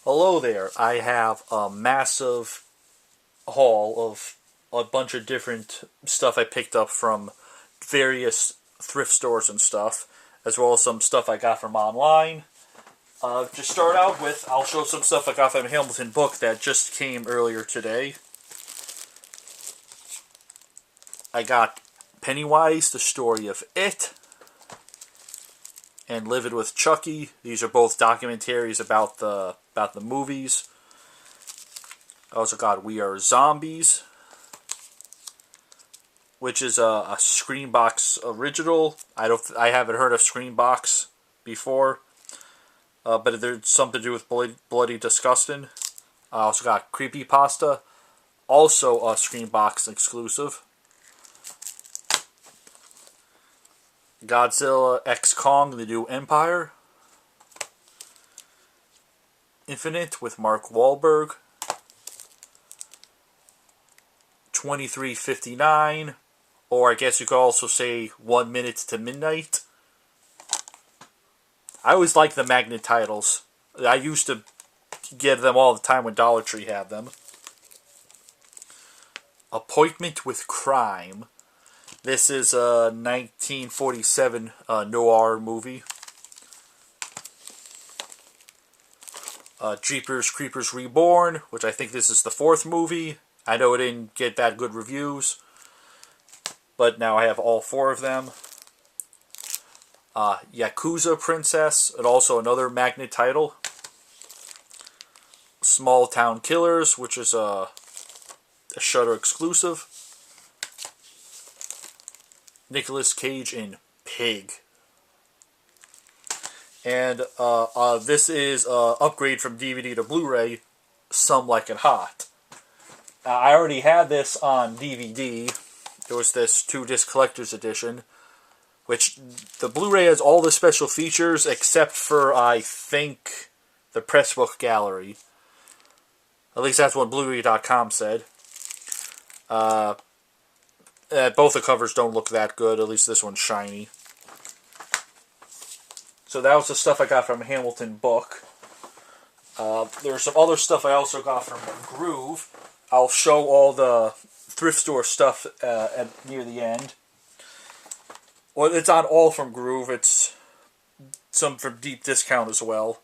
Hello there. I have a massive haul of a bunch of different stuff I picked up from various thrift stores and stuff, as well as some stuff I got from online. To start out with, I'll show some stuff I got from a Hamilton book that just came earlier today. I got Pennywise, the story of It, and Live It with Chucky. These are both documentaries about the movies. I also got We Are Zombies, which is a Screenbox original. I haven't heard of Screenbox before, but there's something to do with Bloody Disgusting. I also got Creepypasta, also a Screenbox exclusive. Godzilla X Kong: The New Empire. Infinite with Mark Wahlberg. 2359, or I guess you could also say 1 Minute to Midnight. I always like the magnet titles. I used to get them all the time when Dollar Tree had them. Appointment with Crime. This is a 1947 noir movie. Jeepers Creepers Reborn, which I think this is the fourth movie. I know it didn't get that good reviews, but now I have all four of them. Yakuza Princess, and also another magnet title. Small Town Killers, which is a Shudder exclusive. Nicolas Cage in Pig. And this is an upgrade from DVD to Blu-ray, Some Like It Hot. I already had this on DVD. There was this 2-disc collector's edition, which the Blu-ray has all the special features except for, I think, the Pressbook Gallery. At least that's what Blu-ray.com said. Both the covers don't look that good. At least this one's shiny. So that was the stuff I got from a Hamilton book. There's some other stuff I also got from Groove. I'll show all the thrift store stuff near the end. Well, it's not all from Groove. It's some from deep discount as well.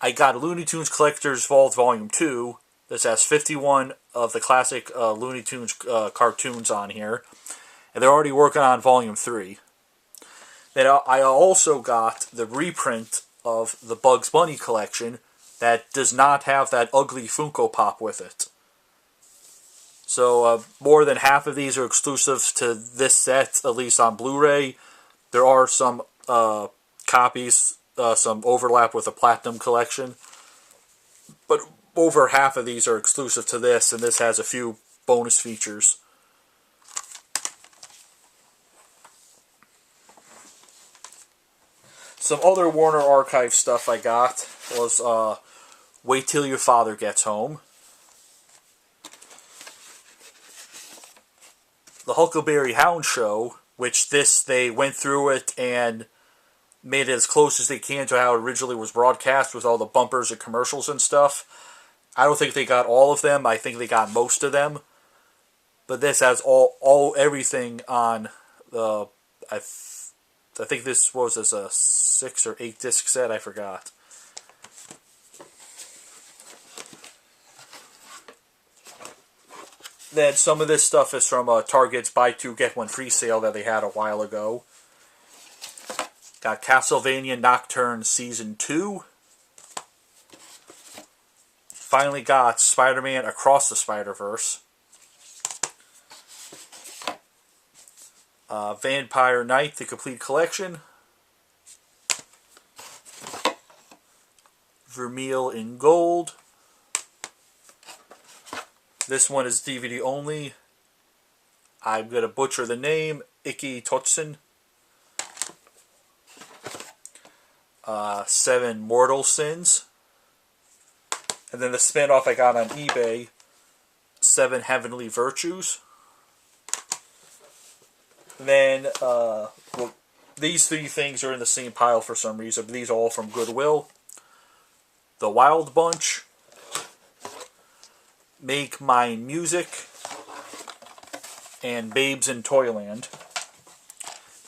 I got Looney Tunes Collector's Vault Volume 2. This has 51 of the classic Looney Tunes cartoons on here. And they're already working on Volume 3. Then I also got the reprint of the Bugs Bunny collection that does not have that ugly Funko Pop with it. So more than half of these are exclusive to this set, at least on Blu-ray. There are some copies, some overlap with the Platinum collection. But over half of these are exclusive to this, and this has a few bonus features. Some other Warner Archive stuff I got was Wait Till Your Father Gets Home. The Huckleberry Hound Show, which they went through it and made it as close as they can to how it originally was broadcast with all the bumpers and commercials and stuff. I don't think they got all of them. I think they got most of them. But this has everything on the... I think this was as a 6 or 8 disc set. I forgot. Then some of this stuff is from Target's Buy 2 Get 1 Free sale that they had a while ago. Got Castlevania Nocturne Season 2. Finally got Spider-Man Across the Spider-Verse. Vampire Knight, the complete collection. Vermeil in Gold. This one is DVD only. I'm going to butcher the name. Iki Totsen. 7 Mortal Sins. And then the spin-off I got on eBay. 7 Heavenly Virtues. Then, well, these three things are in the same pile for some reason, but these are all from Goodwill. The Wild Bunch, Make Mine Music, and Babes in Toyland.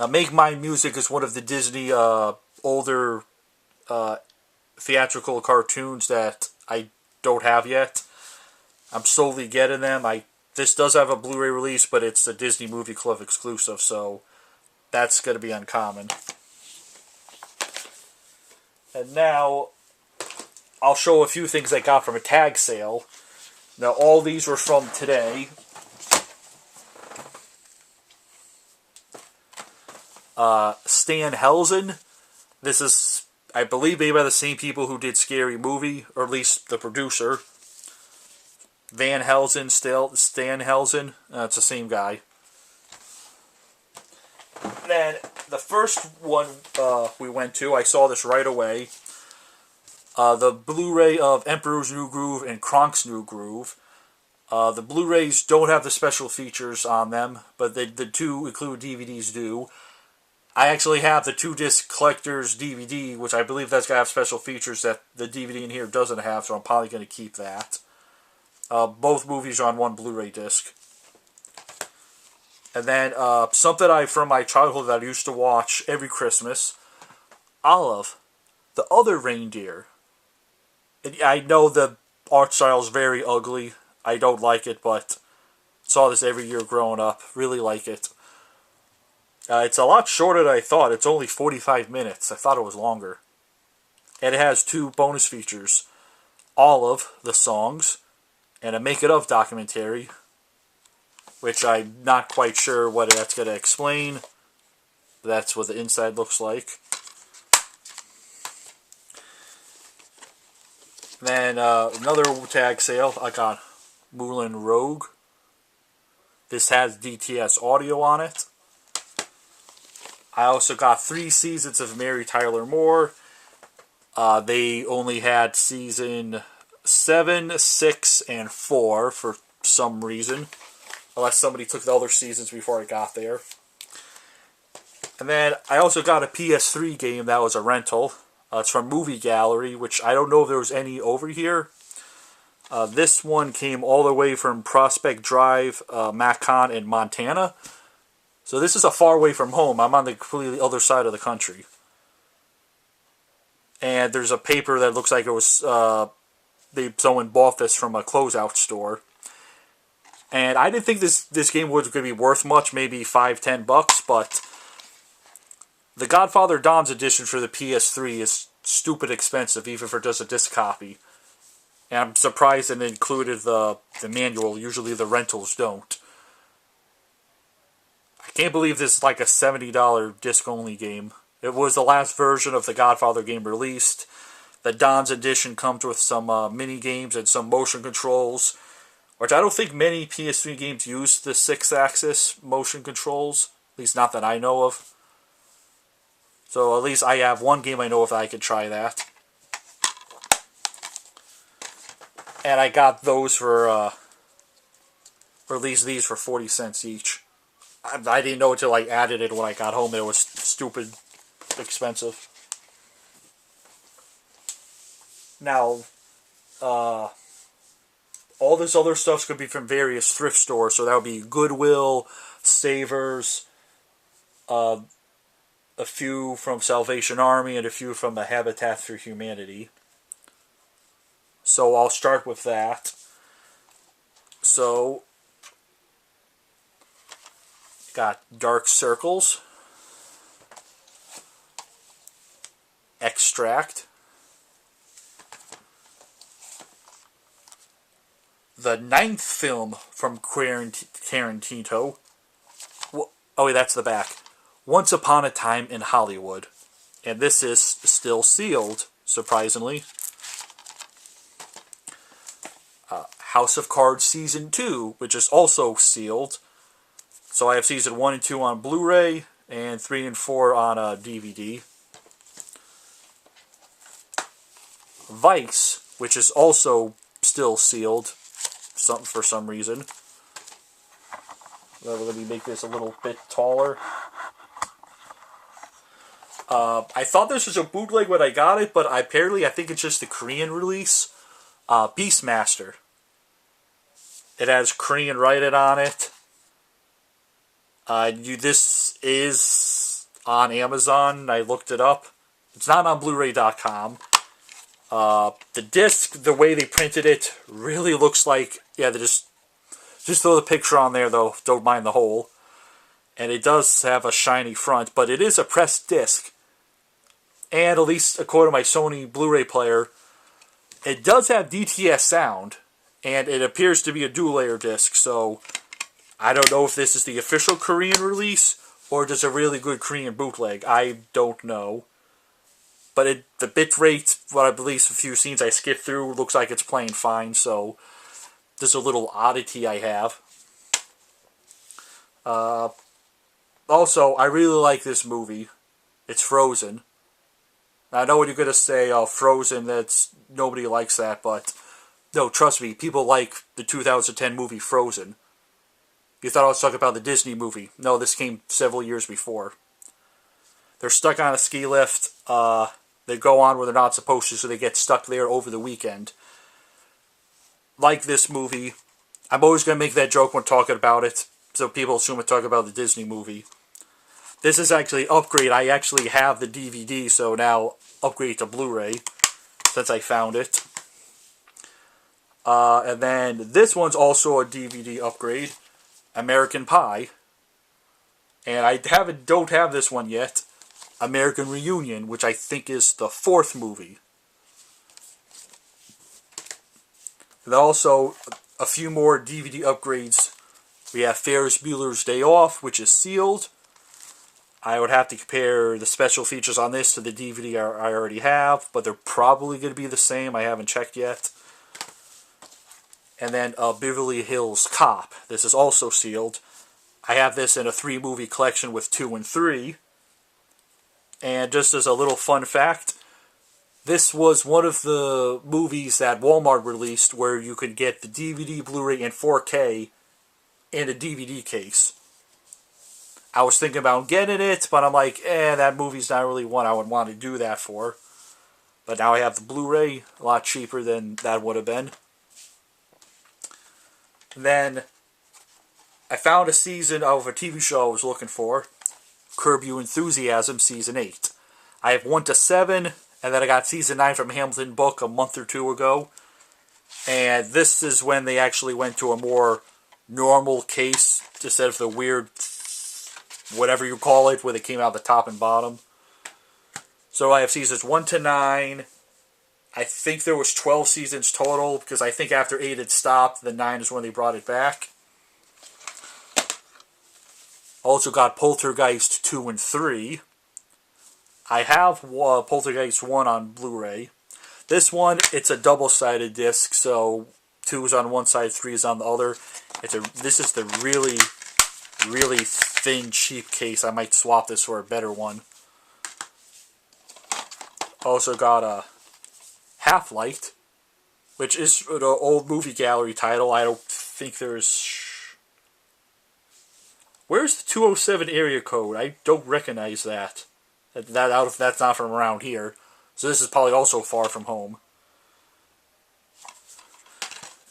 Now, Make Mine Music is one of the Disney older theatrical cartoons that I don't have yet. I'm slowly getting them. This does have a Blu-ray release, but it's the Disney Movie Club exclusive, so that's going to be uncommon. And now, I'll show a few things I got from a tag sale. Now, all these were from today. Stan Helsen. This is, I believe, made by the same people who did Scary Movie, or at least the producer. Van Helsen, Stan Helsen. It's the same guy. Then, the first one we went to, I saw this right away. The Blu-ray of Emperor's New Groove and Kronk's New Groove. The Blu-rays don't have the special features on them, but the two included DVDs do. I actually have the 2-disc collector's DVD, which I believe that's going to have special features that the DVD in here doesn't have, so I'm probably going to keep that. Both movies are on one Blu-ray disc. And then something from my childhood that I used to watch every Christmas, Olive, the Other Reindeer. And I know the art style is very ugly. I don't like it, but saw this every year growing up. Really like it. It's a lot shorter than I thought. It's only 45 minutes. I thought it was longer. And it has 2 bonus features. Olive, the songs, and a make-it-of documentary, which I'm not quite sure what that's going to explain. That's what the inside looks like. Then another tag sale, I got Moulin Rouge. This has DTS audio on it. I also got 3 seasons of Mary Tyler Moore. They only had season 7, 6, and 4 for some reason. Unless somebody took the other seasons before I got there. And then I also got a PS3 game that was a rental. It's from Movie Gallery, which I don't know if there was any over here. This one came all the way from Prospect Drive, Macon, in Montana. So this is a far away from home. I'm on the completely other side of the country. And there's a paper that looks like it was someone bought this from a closeout store. And I didn't think this game was going to be worth much, maybe $5-10, but the Godfather Don's edition for the PS3 is stupid expensive, even for just a disc copy. And I'm surprised it included the manual. Usually the rentals don't. I can't believe this is like a $70 disc-only game. It was the last version of the Godfather game released. The Don's edition comes with some mini-games and some motion controls, which I don't think many PS3 games use the 6-axis motion controls. At least not that I know of. So at least I have one game I know of that I could try that. And I got those for, or at least these for 40 cents each. I didn't know until I added it when I got home. It was stupid expensive. Now, all this other stuff's going to be from various thrift stores. So that would be Goodwill, Savers, a few from Salvation Army, and a few from the Habitat for Humanity. So I'll start with that. So, got Dark Circles, Extract, the 9th film from Tarantino. Oh wait, that's the back. Once Upon a Time in Hollywood. And this is still sealed, surprisingly. House of Cards Season 2, which is also sealed. So I have Season 1 and 2 on Blu-ray, and 3 and 4 on DVD. Vice, which is also still sealed for some reason. Let me make this a little bit taller. I thought this was a bootleg when I got it, but apparently I think it's just the Korean release. Beastmaster. It has Korean writing on it. This is on Amazon. I looked it up. It's not on Blu-ray.com. The disc, the way they printed it, really looks like... Yeah, they just throw the picture on there, though. Don't mind the hole. And it does have a shiny front, but it is a pressed disc. And at least according to my Sony Blu-ray player, it does have DTS sound. And it appears to be a dual-layer disc, so I don't know if this is the official Korean release or just a really good Korean bootleg. I don't know. But the bitrate, what I believe a few scenes I skipped through, looks like it's playing fine, so there's a little oddity I have. Also, I really like this movie. It's Frozen. I know what you're going to say, Frozen, nobody likes that, but... No, trust me, people like the 2010 movie Frozen. You thought I was talking about the Disney movie. No, this came several years before. They're stuck on a ski lift. They go on where they're not supposed to, so they get stuck there over the weekend. Like this movie, I'm always going to make that joke when talking about it, so people assume I'm talking about the Disney movie. This is actually Upgrade. I actually have the DVD, so now upgrade to Blu-ray, since I found it. And then this one's also a DVD upgrade, American Pie. And I don't have this one yet, American Reunion, which I think is the 4th movie. And also a few more DVD upgrades. We have Ferris Bueller's Day Off, which is sealed. I would have to compare the special features on this to the DVD I already have, but they're probably going to be the same. I haven't checked yet. And then Beverly Hills Cop. This is also sealed. I have this in a 3-movie collection with 2 and 3. And just as a little fun fact, this was one of the movies that Walmart released where you could get the DVD, Blu-ray, and 4K in a DVD case. I was thinking about getting it, but I'm like, that movie's not really one I would want to do that for. But now I have the Blu-ray, a lot cheaper than that would have been. Then I found a season of a TV show I was looking for, Curb Your Enthusiasm Season 8. I have 1 to 7, and then I got Season 9 from Hamilton Book a month or 2 ago. And this is when they actually went to a more normal case, instead of the weird, whatever you call it, where they came out the top and bottom. So I have Seasons 1 to 9. I think there was 12 seasons total, because I think after 8 it stopped, the 9 is when they brought it back. Also got Poltergeist 2 and 3. I have Poltergeist 1 on Blu-ray. This one, it's a double-sided disc, so 2 is on one side, 3 is on the other. This is the really, really thin, cheap case. I might swap this for a better one. Also got a Half-Light, which is an old movie gallery title. I don't think there's... Where's the 207 area code? I don't recognize that. That's not from around here. So this is probably also far from home.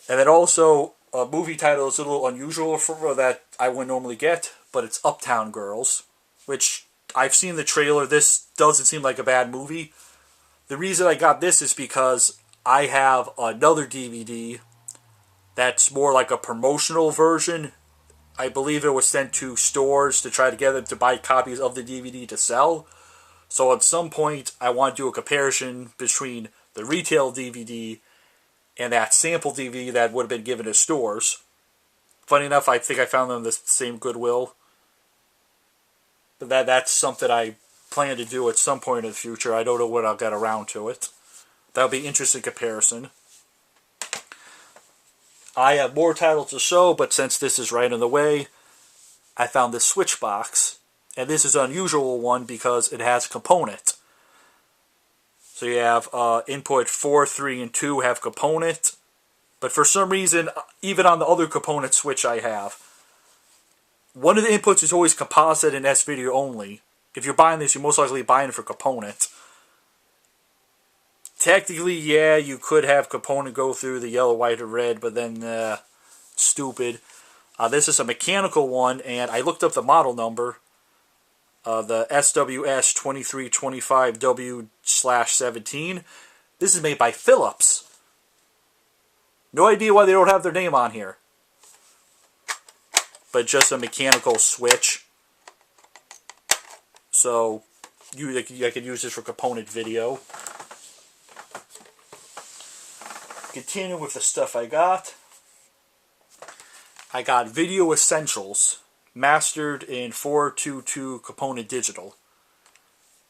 And then also, a movie title is a little unusual for that I wouldn't normally get, but it's Uptown Girls, which I've seen the trailer. This doesn't seem like a bad movie. The reason I got this is because I have another DVD that's more like a promotional version. I believe it was sent to stores to try to get them to buy copies of the DVD to sell. So at some point, I want to do a comparison between the retail DVD and that sample DVD that would have been given to stores. Funny enough, I think I found them in the same Goodwill. But that's something I plan to do at some point in the future. I don't know when I'll get around to it. That'll be an interesting comparison. I have more titles to show, but since this is right in the way, I found this switch box. And this is an unusual one because it has component. So you have input 4, 3, and 2 have component. But for some reason, even on the other component switch I have, one of the inputs is always composite and S-video only. if you're buying this, you're most likely buying it for component. Technically, yeah, you could have component go through the yellow, white, or red, but then, stupid. This is a mechanical one, and I looked up the model number. The SWS 2325W/17. This is made by Philips. No idea why they don't have their name on here. But just a mechanical switch. So, I could use this for component video. Continue with the stuff I got. I got Video Essentials, mastered in 422 component digital.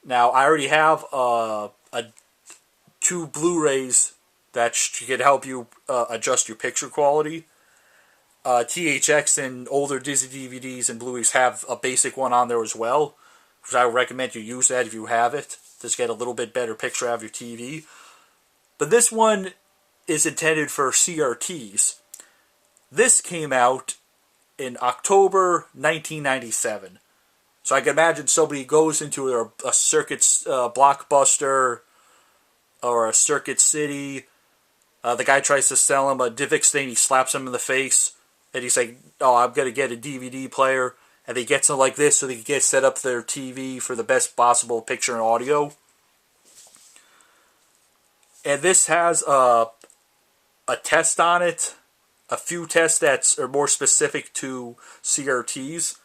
Now, I already have two Blu-rays that can help you adjust your picture quality. THX and older Disney DVDs and Blu-rays have a basic one on there as well, which I would recommend you use that if you have it. Just get a little bit better picture out of your TV. But this one is intended for CRTs. This came out in October 1997. So I can imagine somebody goes into a Circuit Blockbuster or a Circuit City. The guy tries to sell him a DivX thing. He slaps him in the face. And he's like, oh, I'm going to get a DVD player. And he gets it like this so they can get set up their TV for the best possible picture and audio. And this has a test on it. A few tests that are more specific to CRTs.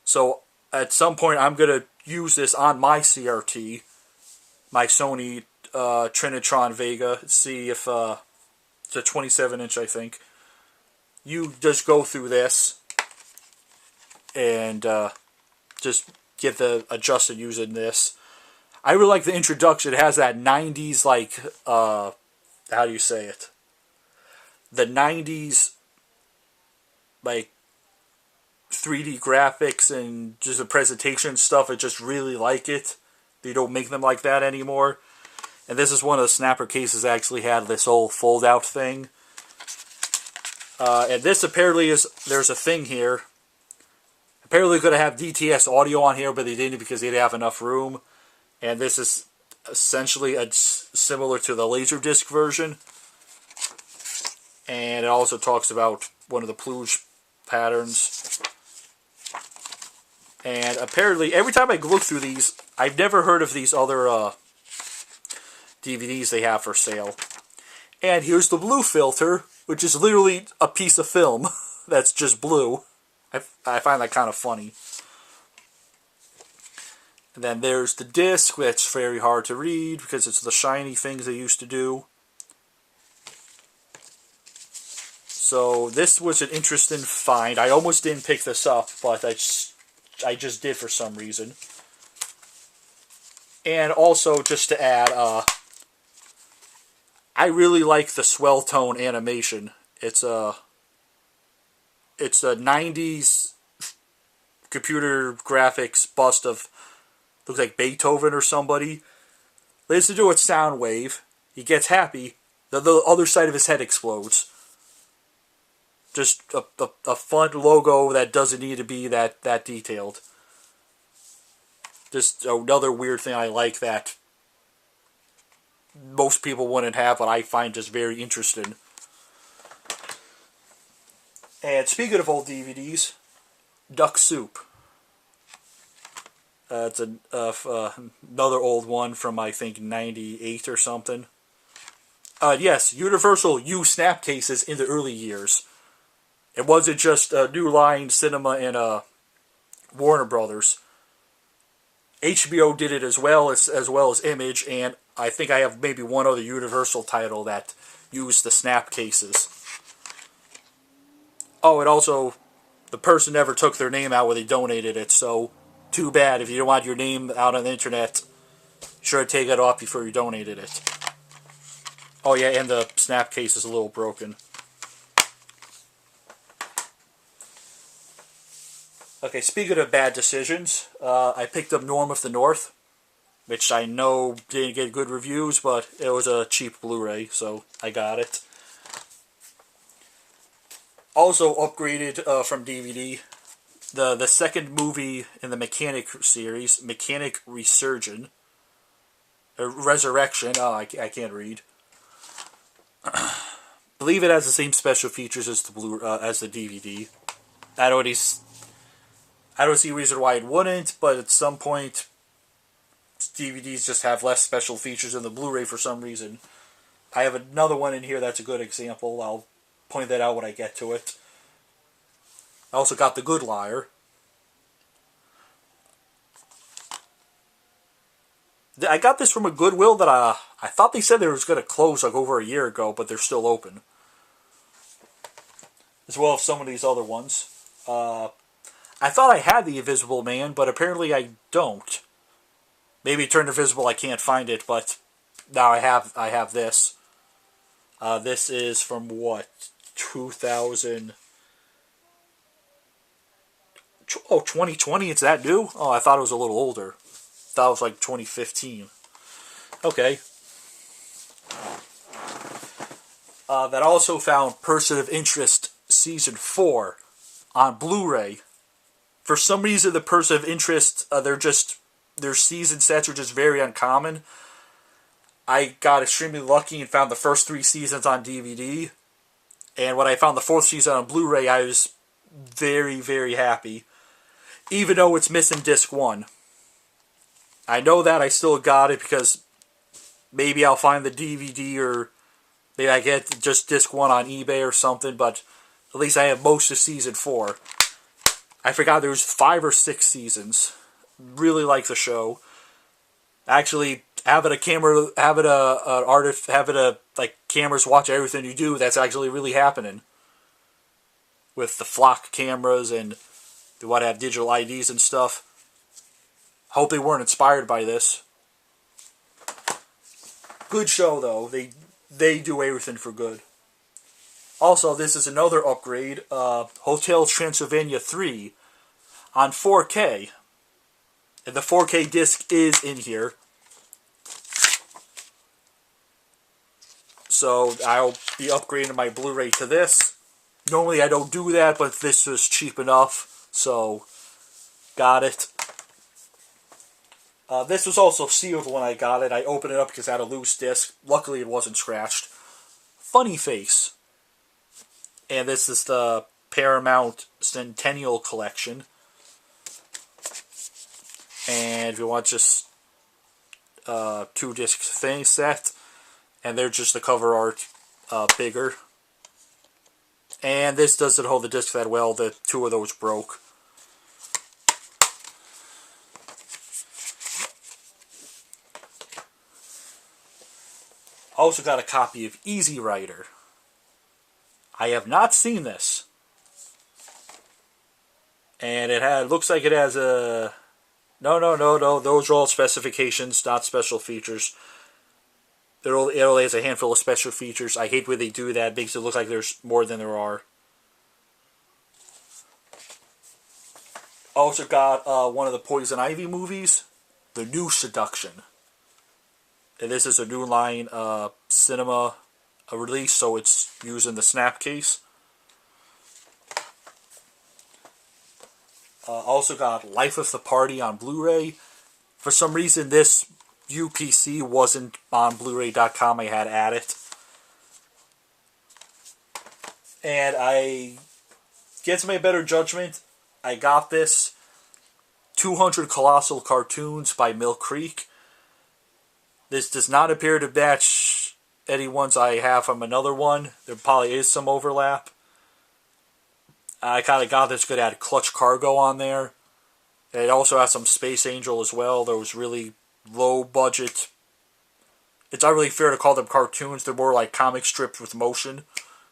So at some point I'm going to use this on my CRT. My Sony Trinitron Vega. See if it's a 27-inch, I think. You just go through this and just get the adjusted using this. I really like the introduction. It has that 90s, like, how do you say it? The 90s, like, 3D graphics and just the presentation stuff. I just really like it. They don't make them like that anymore. And this is one of the snapper cases that actually had this old fold-out thing. And this apparently is, there's a thing here. Apparently they're going to have DTS audio on here, but they didn't because they didn't have enough room. And this is essentially similar to the Laserdisc version. And it also talks about one of the plugge patterns. And apparently, every time I look through these, I've never heard of these other DVDs they have for sale. And here's the blue filter, which is literally a piece of film that's just blue. I find that kind of funny. And then there's the disc, that's very hard to read because it's the shiny things they used to do. So this was an interesting find. I almost didn't pick this up, but I just did for some reason. And also, just to add, I really like the swell tone animation. It's a 90s computer graphics bust of, looks like Beethoven or somebody. Listen to it sound wave. He gets happy. The other side of his head explodes. Just a fun logo that doesn't need to be that detailed. Just another weird thing I like that most people wouldn't have, but I find just very interesting. And speaking of old DVDs, Duck Soup. It's another old one from, I think, 98 or something. Yes, Universal used snap cases in the early years. It wasn't just New Line Cinema and Warner Brothers. HBO did it as well as Image, and I think I have maybe one other Universal title that used the snap cases. Oh, and also, the person never took their name out when they donated it, so too bad. If you don't want your name out on the internet, sure take it off before you donated it. Oh yeah, and the snap case is a little broken. Okay, speaking of bad decisions, I picked up Norm of the North, which I know didn't get good reviews, but it was a cheap Blu-ray, so I got it. Also upgraded from DVD, the second movie in the Mechanic series, Mechanic Resurrection. Oh, I can't read. Believe it has the same special features as the DVD. I don't I don't see a reason why it wouldn't, but at some point, DVDs just have less special features than the Blu-ray for some reason. I have another one in here that's a good example. I'll point that out when I get to it. I also got The Good Liar. I got this from a Goodwill that I thought they said they was going to close like over a year ago, but they're still open. As well as some of these other ones. I thought I had The Invisible Man, but apparently I don't. Maybe it turned invisible, I can't find it, but now I have this. This is from what? 2000... Oh, 2020? It's that new? Oh, I thought it was a little older. I thought it was like 2015. Okay. That also found Person of Interest Season 4 on Blu-ray. For some reason, the Person of Interest, their season sets are just very uncommon. I got extremely lucky and found the first 3 seasons on DVD. And when I found the 4th season on Blu-ray, I was very, very happy. Even though it's missing disc 1. I know that I still got it because maybe I'll find the DVD or maybe I get just disc 1 on eBay or something, but at least I have most of season 4. I forgot there was 5 or 6 seasons. Really like the show. Actually, having cameras watch everything you do, that's actually really happening. With the flock cameras and they want to have digital IDs and stuff. Hope they weren't inspired by this. Good show though. They do everything for good. Also, this is another upgrade. Hotel Transylvania 3 on 4K. And the 4K disc is in here. So I'll be upgrading my Blu-ray to this. Normally I don't do that, but this was cheap enough. So, got it. This was also sealed when I got it. I opened it up because it had a loose disc. Luckily it wasn't scratched. Funny Face. And this is the Paramount Centennial Collection. And if you want just 2-disc thing set. And they're just the cover art bigger. And this doesn't hold the disc that well. The 2 of those broke. Also got a copy of Easy Rider. I have not seen this. And looks like it has a... No. Those are all specifications, not special features. It only has a handful of special features. I hate when they do that. It makes it look like there's more than there are. Also got one of the Poison Ivy movies, The New Seduction. And this is a New Line cinema release, so it's using the snap case. Also got Life of the Party on Blu-ray. For some reason, this UPC wasn't on Blu-ray.com. I had at it. And against my better judgment, I got this 200 Colossal Cartoons by Mill Creek. This does not appear to match any ones I have from another one. There probably is some overlap. I kind of got this good at Clutch Cargo on there. It also has some Space Angel as well. Those really low budget. It's not really fair to call them cartoons. They're more like comic strips with motion.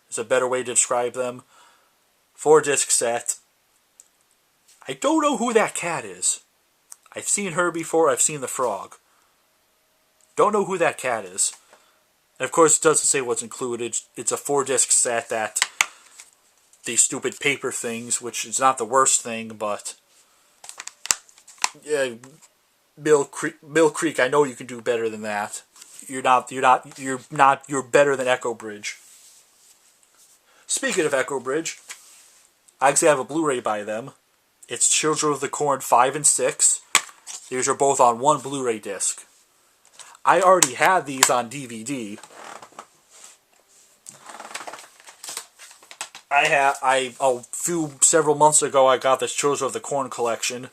It's a better way to describe them. 4-disc set. I don't know who that cat is. I've seen her before. I've seen the frog. Don't know who that cat is. And of course, it doesn't say what's included. It's a 4-disc set that these stupid paper things, which is not the worst thing, but yeah, Mill Creek. I know you can do better than that. You're better than Echo Bridge. Speaking of Echo Bridge, I actually have a Blu-ray by them. It's Children of the Corn 5 and 6. These are both on one Blu-ray disc. I already had these on DVD. Several months ago, I got this Children of the Corn collection,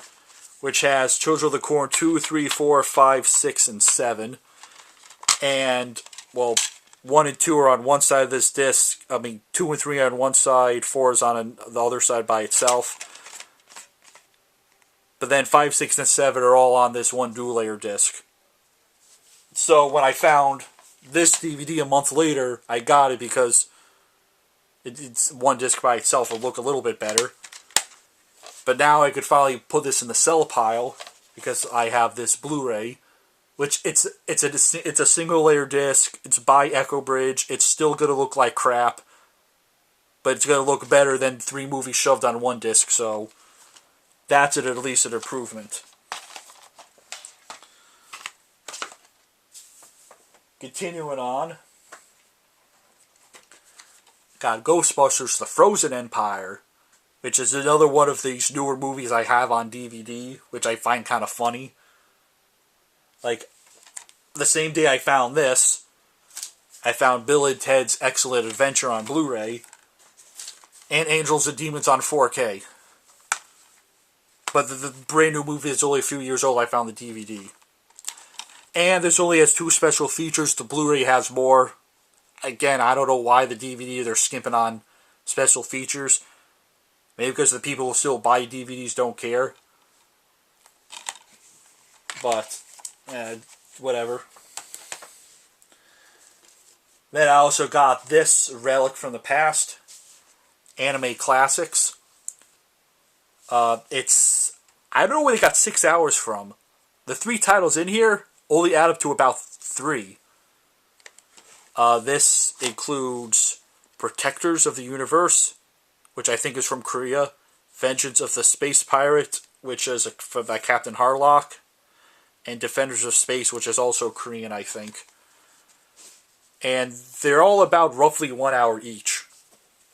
which has Children of the Corn 2, 3, 4, 5, 6, and 7. And, well, 1 and 2 are on one side of this disc. 2 and 3 are on one side, 4 is on the other side by itself. But then 5, 6, and 7 are all on this one dual-layer disc. So when I found this DVD a month later, I got it because it's one disc by itself. It'll look a little bit better. But now I could finally put this in the sell pile because I have this Blu-ray, which it's a single-layer disc. It's by Echo Bridge. It's still going to look like crap, but it's going to look better than 3 movies shoved on one disc, so that's at least an improvement. Continuing on, got Ghostbusters: The Frozen Empire, which is another one of these newer movies I have on DVD, which I find kind of funny. Like, the same day I found this, I found Bill and Ted's Excellent Adventure on Blu-ray, and Angels and Demons on 4K. But the brand new movie is only a few years old. I found the DVD. And this only has 2 special features. The Blu-ray has more. Again, I don't know why the DVD they're skimping on special features. Maybe because the people who still buy DVDs don't care. But, whatever. Then I also got this relic from the past. Anime Classics. I don't know where they got 6 hours from. The 3 titles in here only add up to about 3. This includes Protectors of the Universe, which I think is from Korea. Vengeance of the Space Pirate, which is by Captain Harlock. And Defenders of Space, which is also Korean, I think. And they're all about roughly 1 hour each.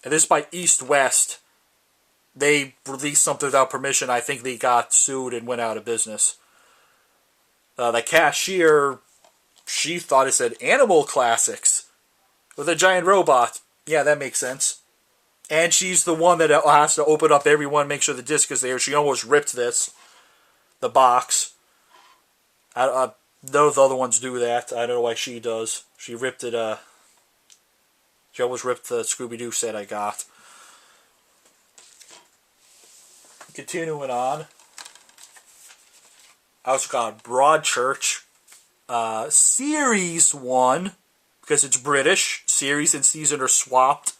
And this is by East West. They released something without permission. I think they got sued and went out of business. The cashier, she thought it said Animal Classics with a giant robot. Yeah, that makes sense. And she's the one that has to open up every one, make sure the disc is there. She almost ripped the box. None of the other ones do that. I don't know why she does. She ripped it, she almost ripped the Scooby-Doo set I got. Continuing on. I also got Broadchurch. Series 1, because it's British. Series and season are swapped.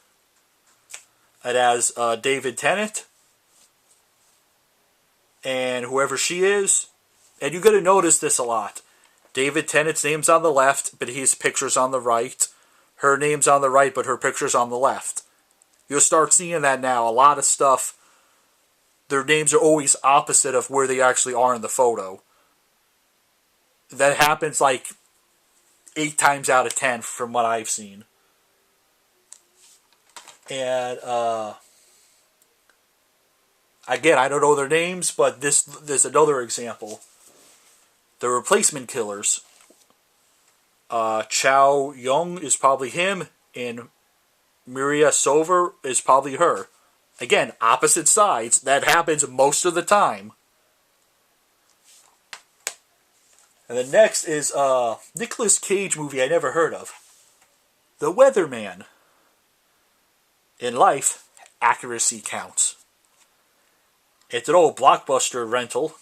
It has David Tennant. And whoever she is. And you're going to notice this a lot. David Tennant's name's on the left, but his picture's on the right. Her name's on the right, but her picture's on the left. You'll start seeing that now. A lot of stuff, their names are always opposite of where they actually are in the photo. That happens like 8 times out of 10 from what I've seen. And, again, I don't know their names, but there's another example. The Replacement Killers. Chow Young is probably him, and Miria Sover is probably her. Again, opposite sides. That happens most of the time. And the next is a Nicolas Cage movie I never heard of. The Weatherman. In life, accuracy counts. It's an old Blockbuster rental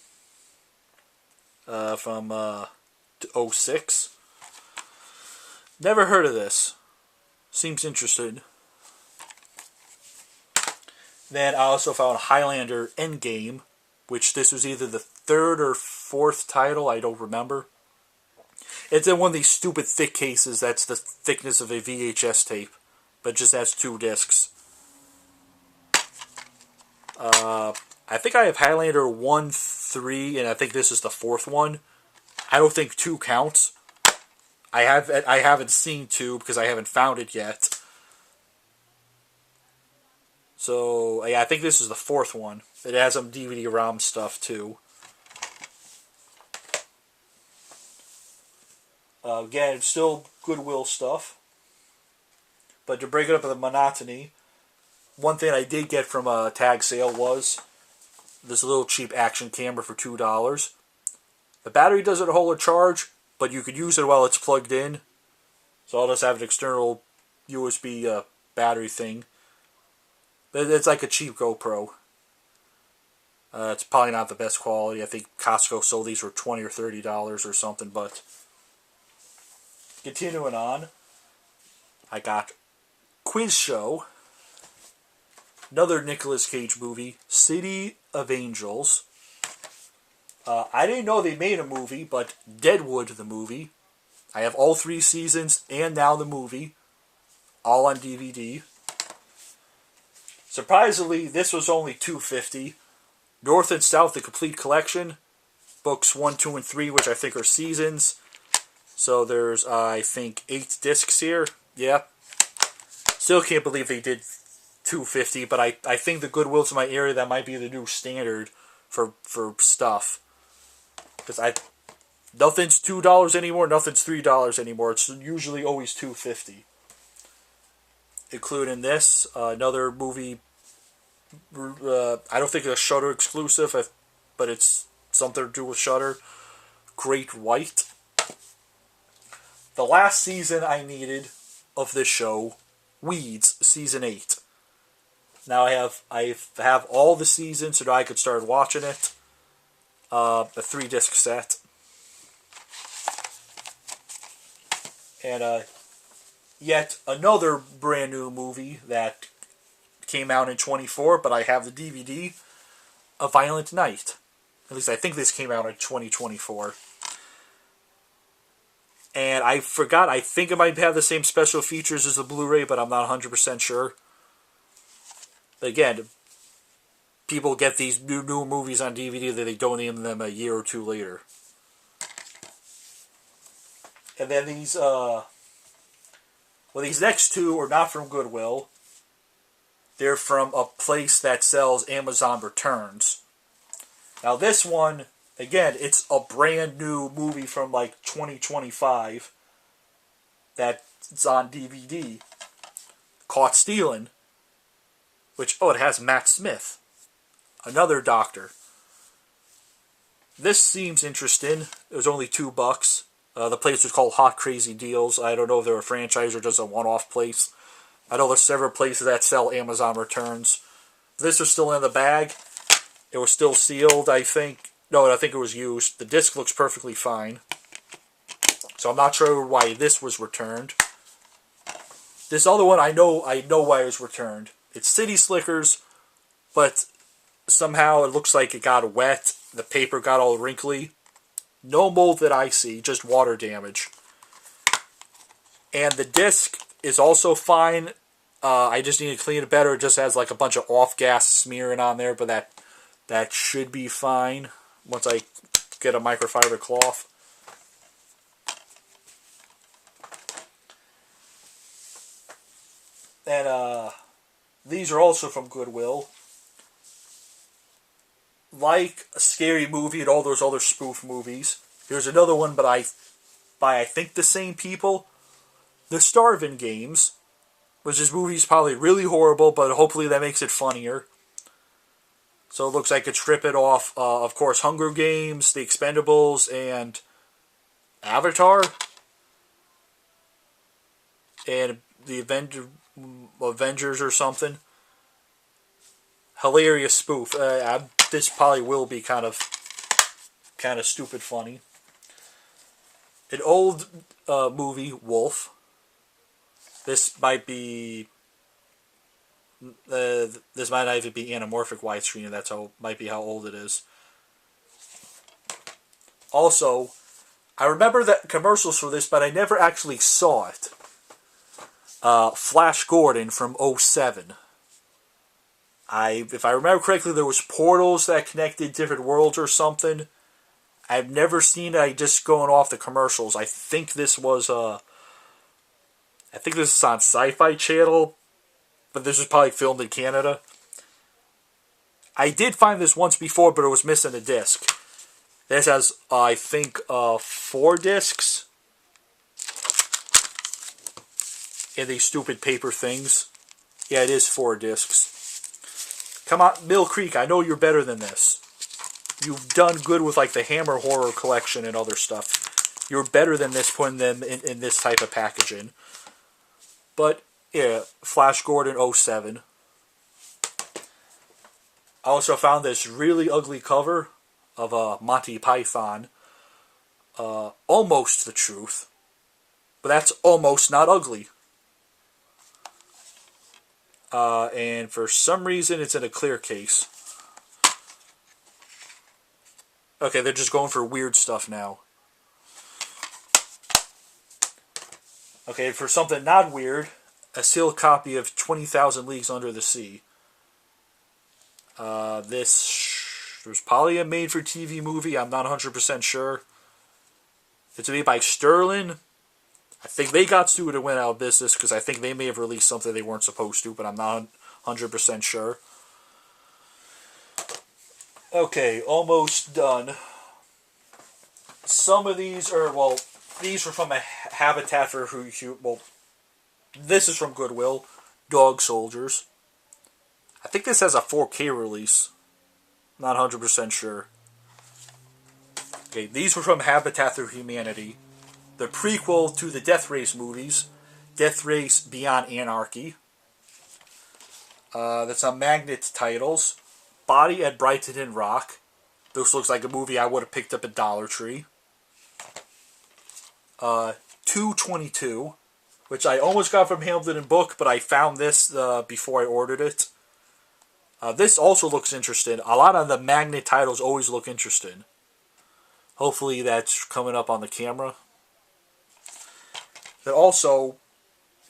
from 06. Never heard of this. Seems interesting. Then I also found Highlander Endgame, which this was either the 3rd or 4th title, I don't remember. It's in one of these stupid thick cases that's the thickness of a VHS tape, but just has 2 discs. I think I have Highlander 1, 3, and I think this is the 4th one. I don't think 2 counts. I haven't seen 2 because I haven't found it yet. So, yeah, I think this is the fourth one. It has some DVD-ROM stuff, too. Again, it's still Goodwill stuff. But to break it up with the monotony, one thing I did get from a tag sale was this little cheap action camera for $2. The battery doesn't hold a charge, but you could use it while it's plugged in. So I'll just have an external USB battery thing. It's like a cheap GoPro. It's probably not the best quality. I think Costco sold these for $20 or $30 or something. But continuing on, I got Quiz Show. Another Nicolas Cage movie, City of Angels. I didn't know they made a movie, but Deadwood, the movie. I have all 3 seasons and now the movie. All on DVD. Surprisingly, this was only $2.50. North and South, the complete collection. Books 1, 2, and 3, which I think are seasons. So there's, I think, 8 discs here. Yeah. Still can't believe they did $2.50, but I think the Goodwills in my area, that might be the new standard for stuff. Because nothing's $2 anymore, nothing's $3 anymore. It's usually always $2.50. Including this, another movie. I don't think it's a Shudder exclusive, but it's something to do with Shudder. Great White. The last season I needed of this show, Weeds, season 8. Now I have all the seasons so that I could start watching it. A 3-disc set. And yet another brand new movie that came out in 24, but I have the DVD, A Violent Night. At least I think this came out in 2024. And I forgot, I think it might have the same special features as the Blu-ray, but I'm not 100% sure. Again, people get these new movies on DVD that they donate them a year or two later. And then these next two are not from Goodwill. They're from a place that sells Amazon Returns. Now this one, again, it's a brand new movie from like 2025 that's on DVD. Caught Stealing. Which, it has Matt Smith. Another doctor. This seems interesting. It was only $2. The place was called Hot Crazy Deals. I don't know if they're a franchise or just a one-off place. I know there's several places that sell Amazon Returns. This was still in the bag. It was still sealed, I think. No, I think it was used. The disc looks perfectly fine. So I'm not sure why this was returned. This other one, I know why it was returned. It's City Slickers, but somehow it looks like it got wet. The paper got all wrinkly. No mold that I see, just water damage. And the disc is also fine. I just need to clean it better. It just has like a bunch of off-gas smearing on there, but that should be fine once I get a microfiber cloth. And these are also from Goodwill. Like a Scary Movie and all those other spoof movies, here's another one, but by I think the same people. The Starvin' Games, which this movie is probably really horrible, but hopefully that makes it funnier. So it looks like it's ripping off, of course, Hunger Games, The Expendables, and Avatar. And the Avengers or something. Hilarious spoof. This probably will be kind of stupid funny. An old movie, Wolf. This might be. This might not even be anamorphic widescreen, and might be how old it is. Also, I remember the commercials for this, but I never actually saw it. Flash Gordon from 07. If I remember correctly, there was portals that connected different worlds or something. I've never seen it. Just going off the commercials. I think this was on Sci-Fi Channel, but this was probably filmed in Canada. I did find this once before, but it was missing a disc. This has, I think, 4 discs in these stupid paper things. Yeah, it is 4 discs. Come on, Mill Creek, I know you're better than this. You've done good with like the Hammer Horror collection and other stuff. You're better than this putting them in this type of packaging. But, yeah, Flash Gordon 07. I also found this really ugly cover of Monty Python. Almost the Truth. But that's almost not ugly. And for some reason, it's in a clear case. Okay, they're just going for weird stuff now. Okay, for something not weird, a sealed copy of 20,000 Leagues Under the Sea. This was probably a made-for-TV movie. I'm not 100% sure. It's made by Sterling. I think they got sued and went out of business because I think they may have released something they weren't supposed to, but I'm not 100% sure. Okay, almost done. Some of these are, well, these are from a Habitat for Humanity. Well, this is from Goodwill. Dog Soldiers. I think this has a 4K release. Not 100% sure. Okay, these were from Habitat for Humanity. The prequel to the Death Race movies. Death Race Beyond Anarchy. That's on Magnet titles. Body at Brighton Rock. This looks like a movie I would have picked up at Dollar Tree. 222, which I almost got from Hamilton Book, but I found this before I ordered it. This also looks interesting. A lot of the Magnet titles always look interesting. Hopefully that's coming up on the camera. But also,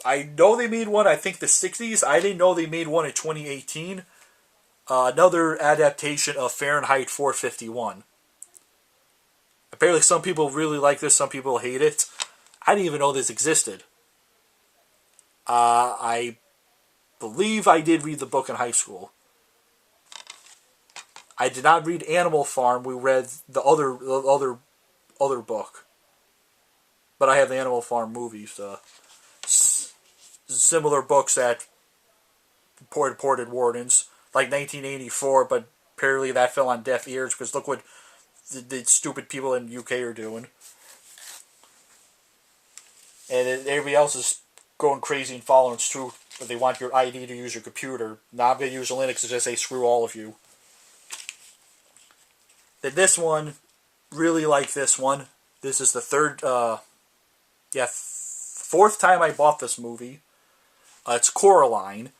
I know they made one, I think the 60s. I didn't know they made one in 2018. Another adaptation of Fahrenheit 451. Apparently some people really like this, some people hate it. I didn't even know this existed. I believe I did read the book in high school. I did not read Animal Farm. We read the other book. But I have the Animal Farm movies. Similar books that ported wardens. Like 1984, but apparently that fell on deaf ears because look what the stupid people in the UK are doing. And everybody else is going crazy and following suit. But they want your ID to use your computer. Now I'm going to use a Linux to just say screw all of you. Then this one, really like this one. This is the fourth time I bought this movie. It's Coraline.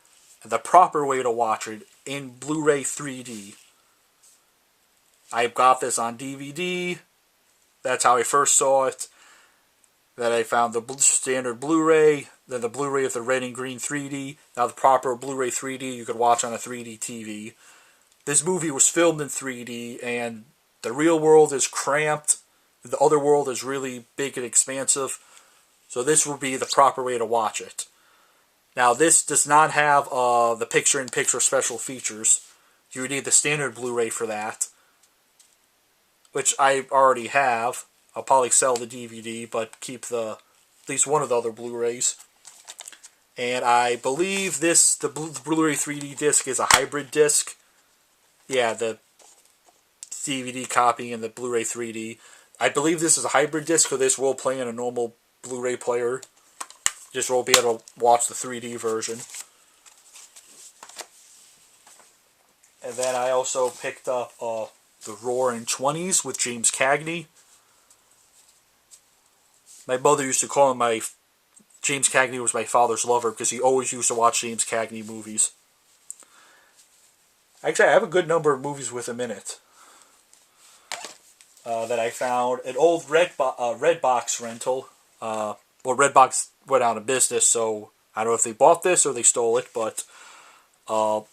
The proper way to watch it in Blu-ray 3D. I got this on DVD. That's how I first saw it. Then I found the standard Blu-ray. Then the Blu-ray of the red and green 3D. Now the proper Blu-ray 3D you could watch on a 3D TV. This movie was filmed in 3D, and the real world is cramped. The other world is really big and expansive. So this would be the proper way to watch it. Now this does not have the picture-in-picture special features. You would need the standard Blu-ray for that. Which I already have. I'll probably sell the DVD, but keep at least one of the other Blu-rays. And I believe the Blu-ray 3D disc is a hybrid disc. Yeah, the DVD copy and the Blu-ray 3D. I believe this is a hybrid disc, so this will play in a normal Blu-ray player. Just won't be able to watch the 3D version. And then I also picked up The Roaring Twenties with James Cagney. My mother used to call him James Cagney was my father's lover because he always used to watch James Cagney movies. Actually, I have a good number of movies with him in it. That I found. An old Redbox rental. Well, Redbox went out of business, so I don't know if they bought this or they stole it, but Love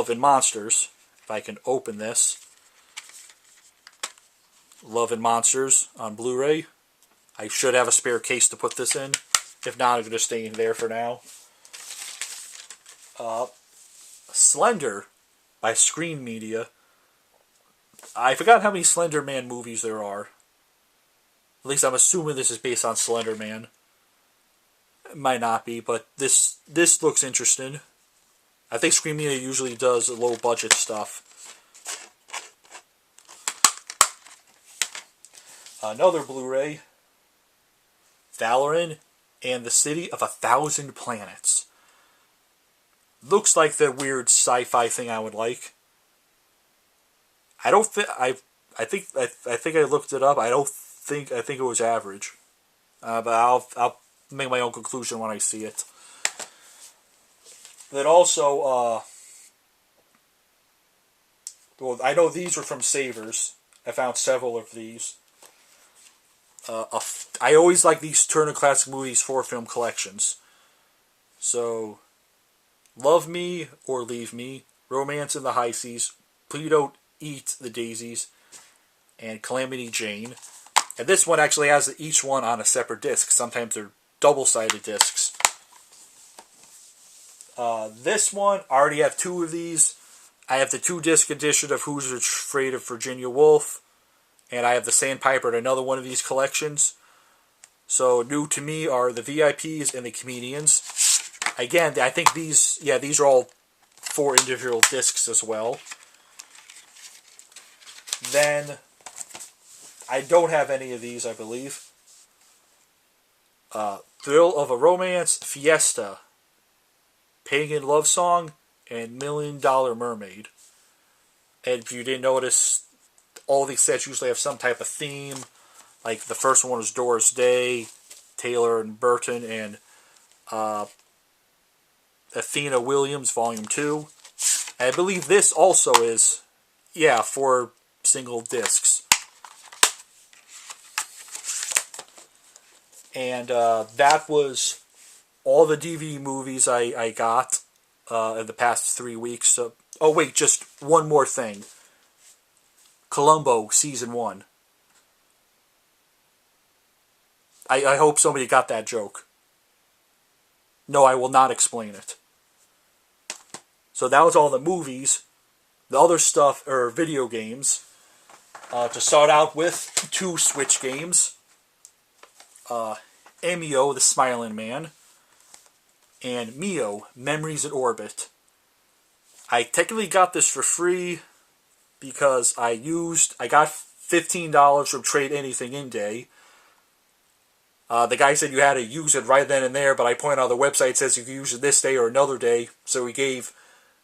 and Monsters. If I can open this. Love and Monsters on Blu-ray. I should have a spare case to put this in. If not, I'm going to stay in there for now. Slender by Screen Media. I forgot how many Slender Man movies there are. At least I'm assuming this is based on Slender Man. It might not be, but this looks interesting. I think Screen Media usually does low budget stuff. Another Blu-ray, Valoran and the City of 1,000 Planets. Looks like the weird sci-fi thing I would like. I don't think I think I looked it up. I think it was average, but I'll make my own conclusion when I see it. Then also, well, I know these were from Savers. I found several of these. I always like these Turner Classic Movies 4-film collections. So, Love Me or Leave Me, Romance in the High Seas, Please Don't Eat the Daisies, and Calamity Jane. And this one actually has each one on a separate disc. Sometimes they're double-sided discs. This one, I already have 2 of these. I have the 2-disc edition of Who's Afraid of Virginia Woolf, and I have the Sandpiper in another one of these collections. So new to me are the VIPs and the Comedians. Again, I think these are all 4 individual discs as well. Then, I don't have any of these, I believe. Thrill of a Romance, Fiesta, Pagan Love Song, and $1 Million Mermaid. And if you didn't notice, all these sets usually have some type of theme. Like the first one was Doris Day, Taylor and Burton, and Athena Williams, Volume 2. And I believe this also is, 4 single discs. And that was all the DVD movies I got in the past 3 weeks. So, oh wait, just one more thing. Columbo, Season 1. I hope somebody got that joke. No, I will not explain it. So that was all the movies. The other stuff are video games. To start out with, 2 Switch games. Emio, the Smiling Man, and Mio, Memories in Orbit. I technically got this for free because I got $15 from Trade Anything In Day. The guy said you had to use it right then and there, but I pointed out the website says you can use it this day or another day, so he gave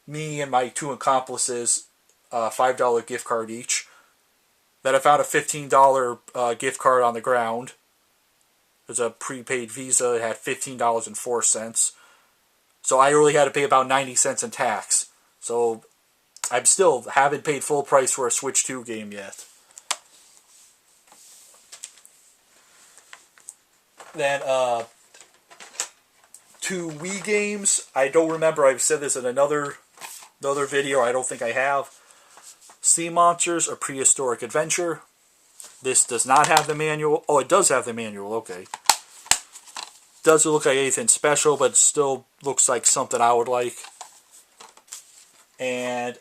me and my 2 accomplices a $5 gift card each. Then I found a $15 gift card on the ground. It was a prepaid Visa. It had $15.04. So I really had to pay about 90 cents in tax. So I still haven't paid full price for a Switch 2 game yet. Then 2 Wii games. I don't remember. I've said this in another video. I don't think I have. Sea Monsters: A Prehistoric Adventure. This does not have the manual. Oh, it does have the manual. Okay. Doesn't look like anything special, but still looks like something I would like. And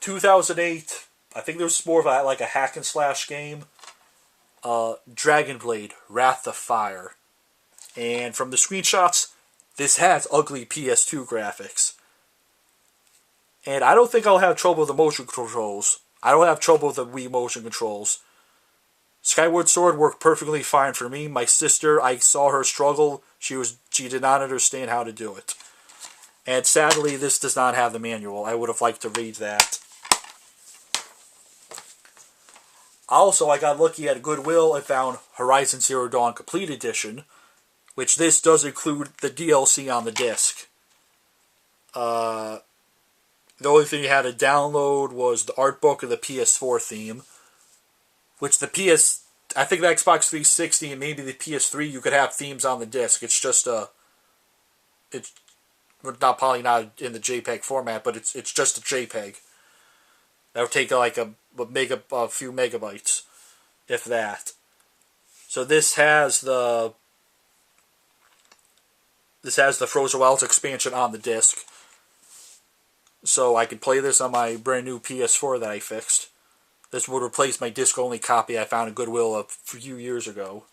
2008, I think there was more of a hack and slash game. Dragon Blade: Wrath of Fire. And from the screenshots, this has ugly PS2 graphics. And I don't think I'll have trouble with the motion controls. I don't have trouble with the Wii motion controls. Skyward Sword worked perfectly fine for me. My sister, I saw her struggle. She did not understand how to do it. And sadly, this does not have the manual. I would have liked to read that. Also, I got lucky at Goodwill. I found Horizon Zero Dawn Complete Edition, which this does include the DLC on the disc. The only thing you had to download was the art book of the PS4 theme, which I think the Xbox 360 and maybe the PS3, you could have themes on the disc. It's just it's probably not in the JPEG format, but it's just a JPEG. That would take like a few megabytes, if that. So this has the Frozen Wilds expansion on the disc, so I could play this on my brand new PS4 that I fixed. This would replace my disc-only copy I found at Goodwill a few years ago.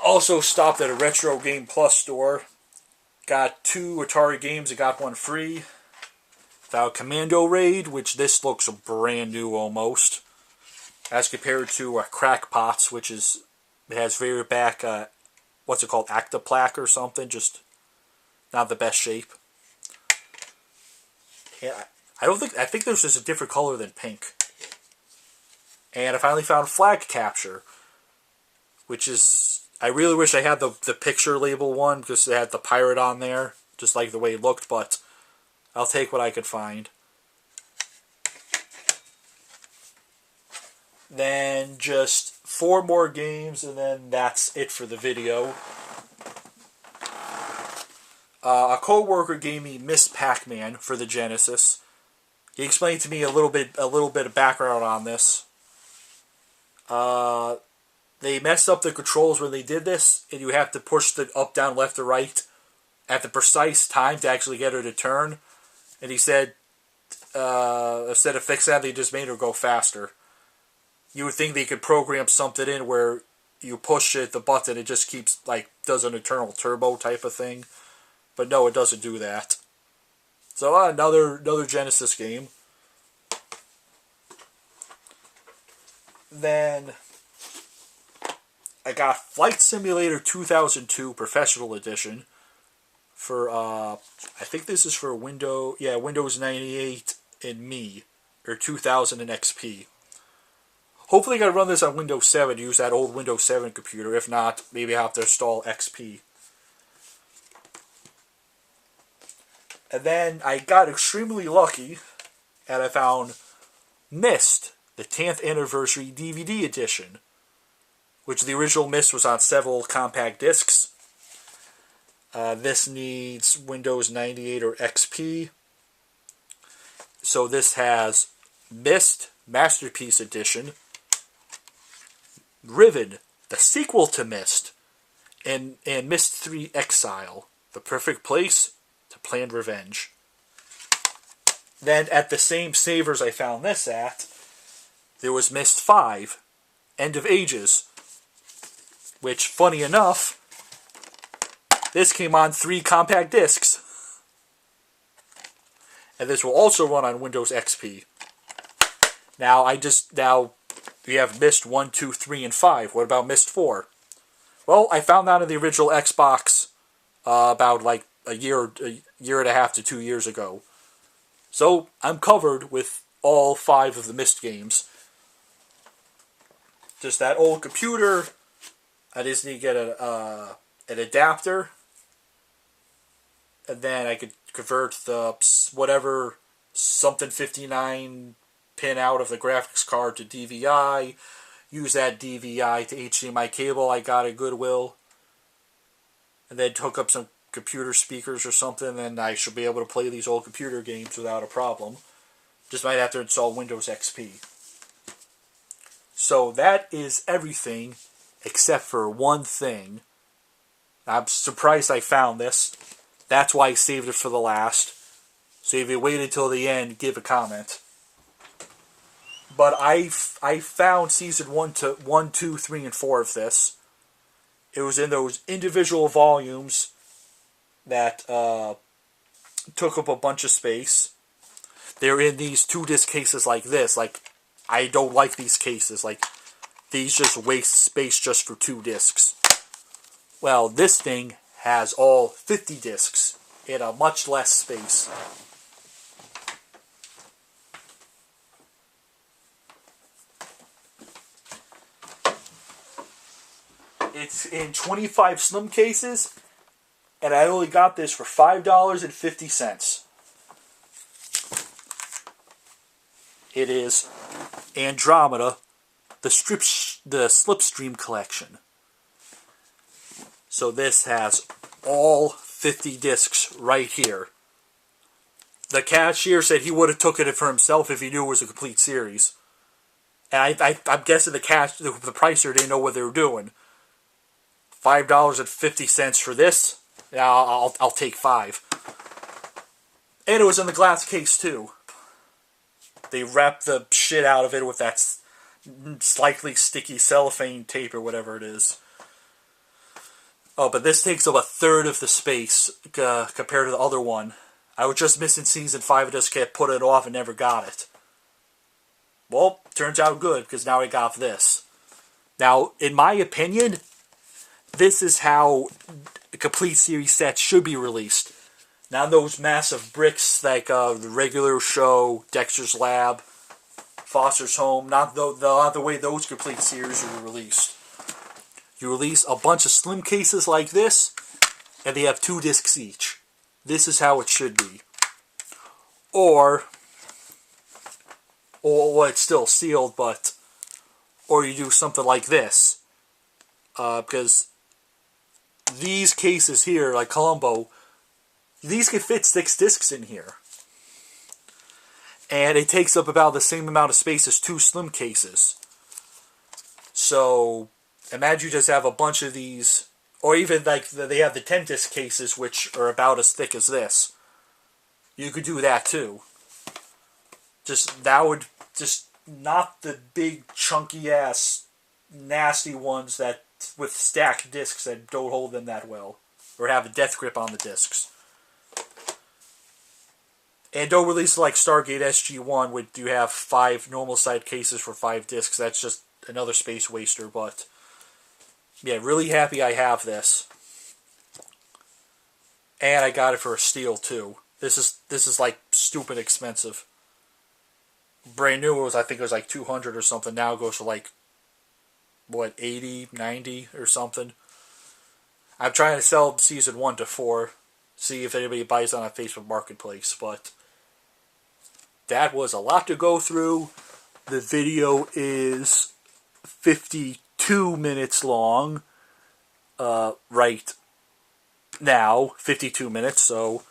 Also stopped at a Retro Game Plus store. Got 2 Atari games and got one free. Found Commando Raid, which this looks brand new almost. As compared to Crackpots, which is, it has very back, what's it called, Actaplaque or something, just not the best shape. Yeah, I think there's just a different color than pink. And I finally found Flag Capture, which is, I really wish I had the picture label one, because it had the pirate on there, just like the way it looked, but I'll take what I could find. Then just 4 more games, and then that's it for the video. A co-worker gave me Miss Pac-Man for the Genesis. He explained to me a little bit of background on this. They messed up the controls when they did this, and you have to push the up, down, left, or right at the precise time to actually get her to turn. And he said, instead of fixing that, they just made her go faster. You would think they could program something in where you push it, the button, it just keeps, like, does an eternal turbo type of thing. But no, it doesn't do that. So, another Genesis game. Then I got Flight Simulator 2002 Professional Edition for, I think this is for Windows 98 and Me, or 2000 and XP. Hopefully I can run this on Windows 7, use that old Windows 7 computer. If not, maybe I have to install XP. And then I got extremely lucky, and I found Myst, the 10th Anniversary DVD Edition, which the original Myst was on several compact discs. This needs Windows 98 or XP. So this has Myst, Masterpiece Edition, Riven, the sequel to Myst, and Myst 3 Exile, the perfect place to plan revenge. Then at the same Savers I found this at, there was Myst 5, End of Ages, which, funny enough, this came on 3 compact discs. And this will also run on Windows XP. Now we have Myst 1, 2, 3, and 5. What about Myst 4? Well, I found that on the original Xbox about like a year and a half to 2 years ago. So I'm covered with all 5 of the Myst games. Just that old computer. I just need to get an adapter. And then I could convert the whatever something 59 pin out of the graphics card to DVI. Use that DVI to HDMI cable I got at Goodwill. And then hook up some computer speakers or something, then I should be able to play these old computer games without a problem. Just might have to install Windows XP. So that is everything except for one thing. I'm surprised I found this. That's why I saved it for the last. So if you wait until the end, give a comment. But I found season 1, 2, 3, and 4 of this. It was in those individual volumes that took up a bunch of space. They're in these 2-disc cases like this. Like, I don't like these cases. Like, these just waste space just for 2 discs. Well, this thing has all 50 discs in a much less space. It's in 25 slim cases, and I only got this for $5.50. It is Andromeda, the Slipstream Collection. So this has all 50 discs right here. The cashier said he would have taken it for himself if he knew it was a complete series. And I'm guessing the pricer didn't know what they were doing. $5.50 for this? Yeah, I'll take 5. And it was in the glass case too. They wrapped the shit out of it with that slightly sticky cellophane tape or whatever it is. Oh, but this takes up a third of the space compared to the other one. I was just missing season 5 and just kept putting it off and never got it. Well, turns out good, because now I got this. Now, in my opinion, this is how a complete series set should be released. Not those massive bricks like the regular show, Dexter's Lab, Foster's Home. Not the way those complete series are released. You release a bunch of slim cases like this, and they have 2 discs each. This is how it should be. Or it's still sealed, but... Or you do something like this. Because these cases here, like Columbo, these can fit 6 discs in here. And it takes up about the same amount of space as 2 slim cases. So, imagine you just have a bunch of these, or even like they have the 10 disc cases, which are about as thick as this. You could do that too. That would just not the big chunky ass nasty ones that with stacked discs that don't hold them that well, or have a death grip on the discs. And don't release like Stargate SG-1 where you have 5 normal side cases for 5 discs. That's just another space waster, but yeah, really happy I have this. And I got it for a steal too. This is like stupid expensive. Brand new I think it was like 200 or something. Now it goes for like what, 80, 90 or something. I'm trying to sell season 1 to 4. See if anybody buys on Facebook Marketplace, but that was a lot to go through. The video is 52 minutes long. Right now, 52 minutes, so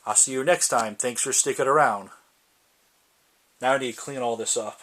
I'll see you next time. Thanks for sticking around. Now I need to clean all this up.